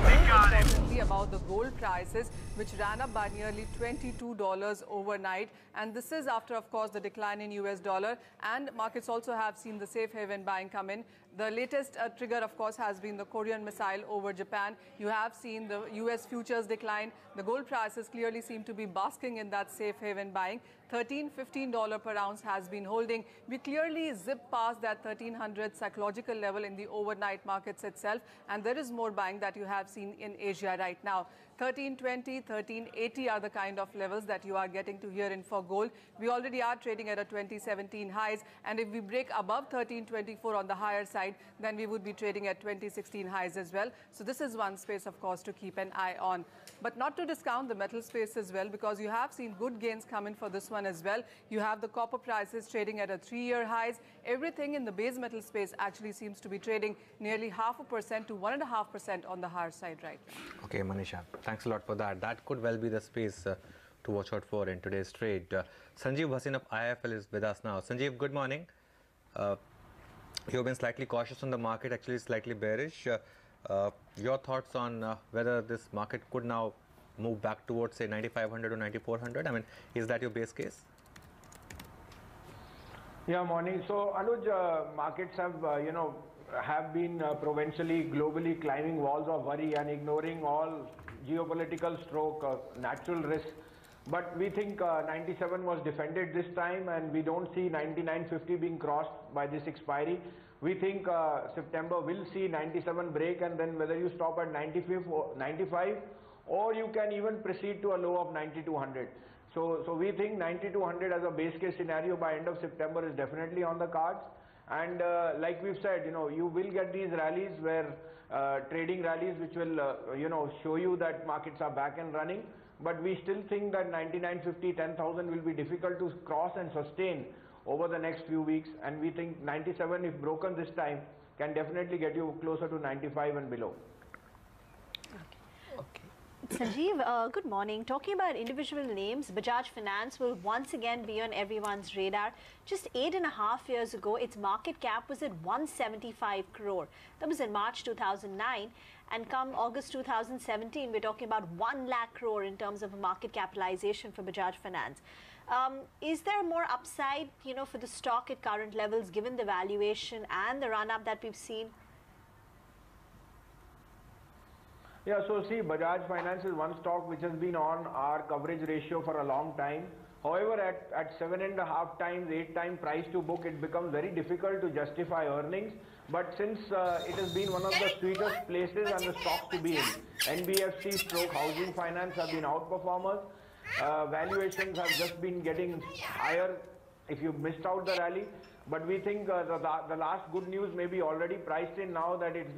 importantly about the gold prices, which ran up by nearly $22 overnight. And this is after, of course, the decline in US dollar. And markets also have seen the safe haven buying come in. The latest trigger, of course, has been the Korean missile over Japan. You have seen the US futures decline. The gold prices clearly seem to be basking in that safe haven buying. $13-15 per ounce has been holding. We clearly zip past that 1300 psychological level in the overnight markets itself. And there is more buying that you have seen in Asia right now. 1320, 1380 are the kind of levels that you are getting to here in for gold. We already are trading at a 2017 highs, and if we break above 1324 on the higher side, then we would be trading at 2016 highs as well. So this is one space, of course, to keep an eye on. But not to discount the metal space as well, because you have seen good gains come in for this one as well. You have the copper prices trading at a 3-year highs. Everything in the base metal space actually seems to be trading nearly 0.5% to 1.5% on the higher side right now. Okay, Manisha, thanks a lot for that. That could well be the space to watch out for in today's trade. Sanjeev Bhasin of IIFL is with us now. Sanjeev, good morning. You've been slightly cautious on the market, actually slightly bearish. Your thoughts on whether this market could now move back towards, say, 9,500 or 9,400? I mean, is that your base case? Yeah, morning. So, Anuj, markets have, have been provincially, globally climbing walls of worry and ignoring all geopolitical stroke, natural risk. But we think 97 was defended this time, and we don't see 99.50 being crossed by this expiry. We think September will see 97 break, and then whether you stop at 95 or you can even proceed to a low of 9200. So we think 9200 as a base case scenario by end of September is definitely on the cards. And like we've said, you will get these rallies where trading rallies which will show you that markets are back and running. But we still think that 99.50, 10,000 will be difficult to cross and sustain over the next few weeks. And we think 97, if broken this time, can definitely get you closer to 95 and below. Sanjeev, good morning. Talking about individual names, Bajaj Finance will once again be on everyone's radar. Just 8.5 years ago, its market cap was at 175 crore. That was in March 2009. And come August 2017, we're talking about 1 lakh crore in terms of a market capitalization for Bajaj Finance. Is there more upside, for the stock at current levels, given the valuation and the run-up that we've seen? Yeah, so see, Bajaj Finance is one stock which has been on our coverage ratio for a long time. However, at 7.5 times, 8 times price to book, it becomes very difficult to justify earnings. But since it has been one of the sweetest places and the stocks to be in, NBFC stroke housing finance have been outperformers. Valuations have just been getting higher if you missed out the rally. But we think the last good news may be already priced in now, that it's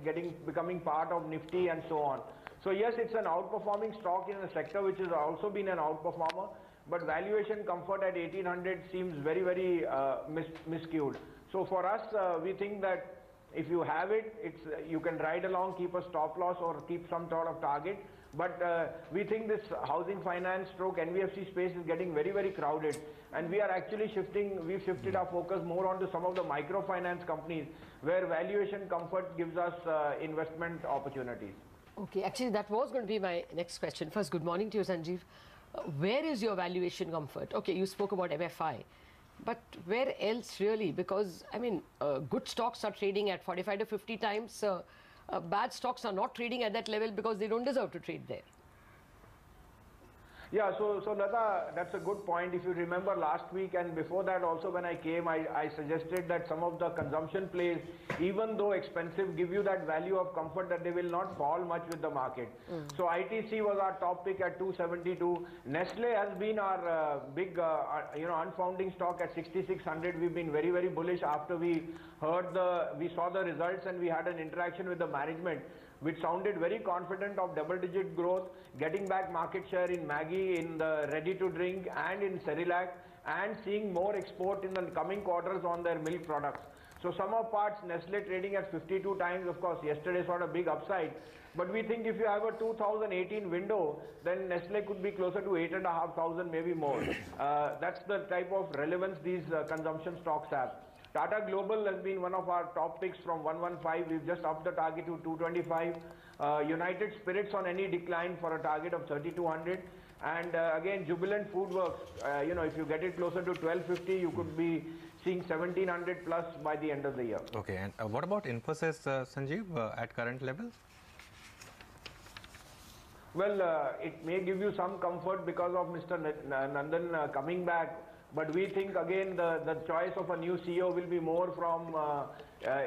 becoming part of Nifty and so on. So yes, it's an outperforming stock in a sector which has also been an outperformer. But valuation comfort at 1800 seems very, very miscued. So for us, we think that if you have it, you can ride along, keep a stop loss or keep some sort of target. But we think this housing finance stroke NBFC space is getting very, very crowded. And we are actually we've shifted our focus more onto some of the microfinance companies where valuation comfort gives us investment opportunities. Okay, actually that was going to be my next question. First, good morning to you, Sanjeev. Where is your valuation comfort? Okay, you spoke about MFI. But where else really? Because, I mean, good stocks are trading at 45 to 50 times. Bad stocks are not trading at that level because they don't deserve to trade there. Yeah, so Lata, that's a good point. If you remember last week and before that also when I came, I suggested that some of the consumption plays, even though expensive, give you that value of comfort that they will not fall much with the market. So ITC was our top pick at 272. Nestle has been our big, unfounding stock at 6600. We've been very, very bullish after we saw the results and we had an interaction with the management, which sounded very confident of double-digit growth, getting back market share in Maggi, in the ready-to-drink and in Cerelac, and seeing more export in the coming quarters on their milk products. So some of parts, Nestle trading at 52 times, of course, yesterday saw a big upside. But we think if you have a 2018 window, then Nestle could be closer to 8,500, maybe more. That's the type of relevance these consumption stocks have. Tata Global has been one of our top picks from 115. We've just upped the target to 225. United Spirits on any decline for a target of 3,200. And again, Jubilant Foodworks, if you get it closer to 1250, you could be seeing 1,700 plus by the end of the year. Okay, and what about Infosys, Sanjeev, at current levels? Well, it may give you some comfort because of Mr. Nandan coming back. But we think, again, the choice of a new CEO will be more from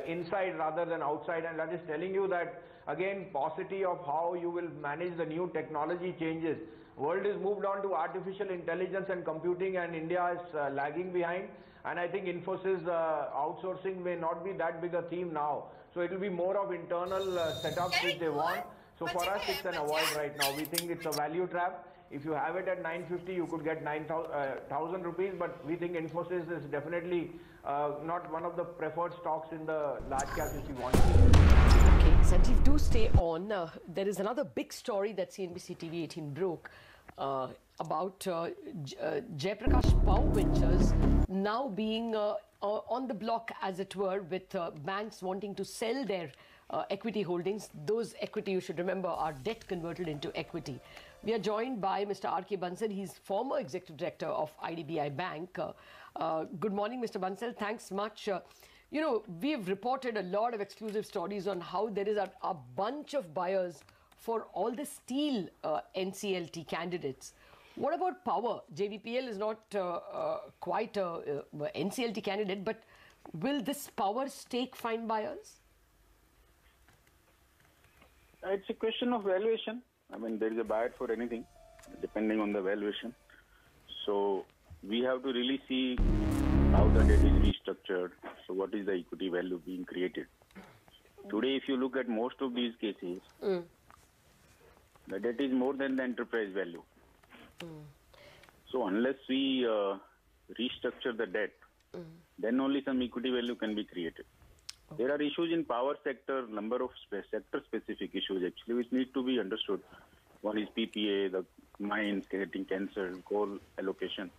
inside rather than outside. And that is telling you that, again, paucity of how you will manage the new technology changes. World is moved on to artificial intelligence and computing, and India is lagging behind. And I think Infosys outsourcing may not be that big a theme now. So it will be more of internal setups which they want. So for us, it's an avoid right now. We think it's a value trap. If you have it at 950, you could get 9,000 rupees, but we think Infosys is definitely not one of the preferred stocks in the large cap if you want to. Okay, Sanjeev, do stay on. There is another big story that CNBC TV 18 broke about Jayaprakash Pao Ventures now being on the block, as it were, with banks wanting to sell their equity holdings. Those equity, you should remember, are debt converted into equity. We are joined by Mr. R.K. Bansal. He's former executive director of IDBI Bank. Good morning, Mr. Bansal. Thanks much. We've reported a lot of exclusive stories on how there is a bunch of buyers for all the steel NCLT candidates. What about power? JVPL is not quite a NCLT candidate, but will this power stake find buyers? It's a question of valuation. I mean, there is a buyer for anything, depending on the valuation. So we have to really see how the debt is restructured. So what is the equity value being created? Today, if you look at most of these cases, the debt is more than the enterprise value. So unless we restructure the debt, then only some equity value can be created. There are issues in power sector, number of sector-specific issues actually, which need to be understood. One is PPA, the mines getting cancelled, coal allocation.